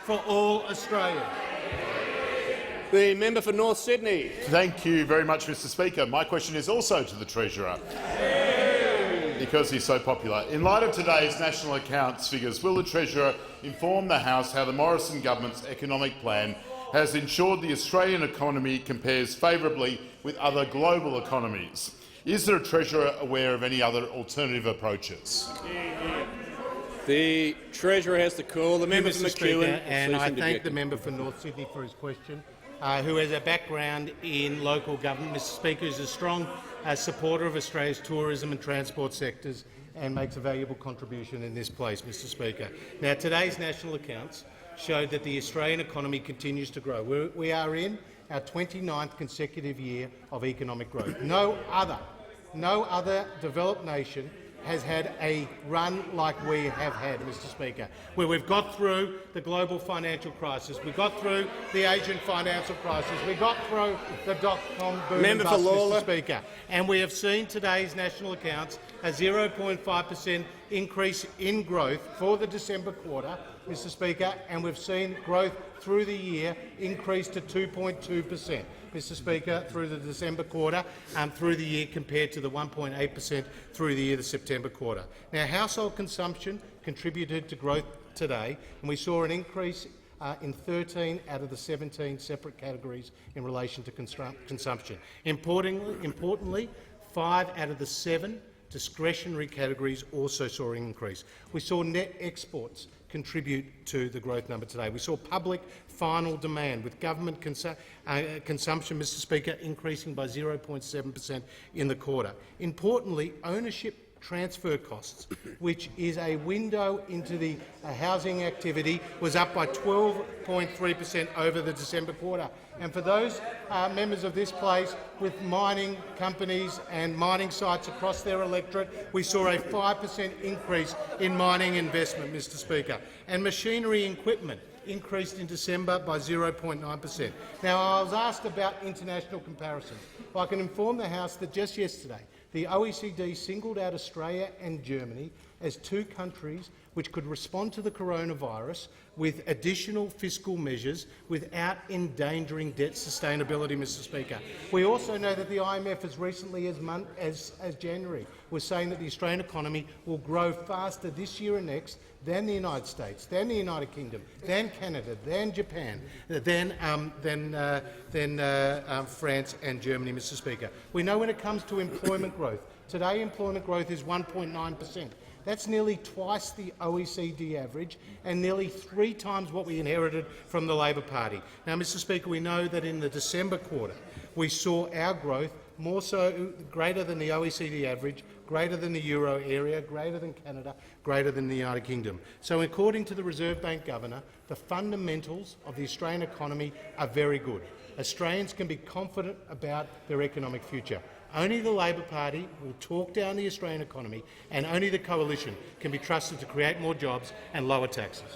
for all Australians. The member for North Sydney. Thank you very much, Mr Speaker. My question is also to the Treasurer, because he's so popular. In light of today's national accounts figures, will the Treasurer inform the House how the Morrison government's economic plan has ensured the Australian economy compares favourably with other global economies? Is the Treasurer aware of any other alternative approaches? The Treasurer has the call. The member for Mr. Speaker, McEwen. and I thank the member for North Sydney for his question, who has a background in local government. Mr Speaker is a strong supporter of Australia's tourism and transport sectors and makes a valuable contribution in this place, Mr Speaker. Now, today's national accounts showed that the Australian economy continues to grow. We are in our 29th consecutive year of economic growth. No other developed nation has had a run like we have had, Mr Speaker, where we've got through the global financial crisis, we got through the Asian financial crisis, we got through the dot-com boom and bust, Mr Speaker, and we have seen today's national accounts a 0.5% increase in growth for the December quarter, Mr Speaker, and we've seen growth through the year increase to 2.2%. Mr Speaker, through the December quarter, through the year compared to the 1.8% through the year the September quarter. Now, household consumption contributed to growth today, and we saw an increase in 13 out of the 17 separate categories in relation to consumption. Importantly, 5 out of the 7 discretionary categories also saw an increase. We saw net exports contribute to the growth number today. We saw public final demand, with government consumption, Mr Speaker, increasing by 0.7% in the quarter. Importantly, ownership transfer costs, which is a window into the housing activity, was up by 12.3% over the December quarter. And for those members of this place with mining companies and mining sites across their electorate, we saw a 5% increase in mining investment, Mr Speaker. And machinery and equipment increased in December by 0.9%. Now, I was asked about international comparisons. Well, I can inform the House that just yesterday the OECD singled out Australia and Germany as 2 countries which could respond to the coronavirus with additional fiscal measures without endangering debt sustainability, Mr Speaker. We also know that the IMF, as recently as January, was saying that the Australian economy will grow faster this year and next than the United States, than the United Kingdom, than Canada, than Japan, than France and Germany, Mr Speaker. We know when it comes to employment growth, today employment growth is 1.9%. That's nearly twice the OECD average and nearly 3 times what we inherited from the Labor Party. Now, Mr Speaker, we know that in the December quarter we saw our growth more so greater than the OECD average, greater than the euro area, greater than Canada, greater than the United Kingdom. So, according to the Reserve Bank Governor, the fundamentals of the Australian economy are very good. Australians can be confident about their economic future. Only the Labor Party will talk down the Australian economy, and only the coalition can be trusted to create more jobs and lower taxes.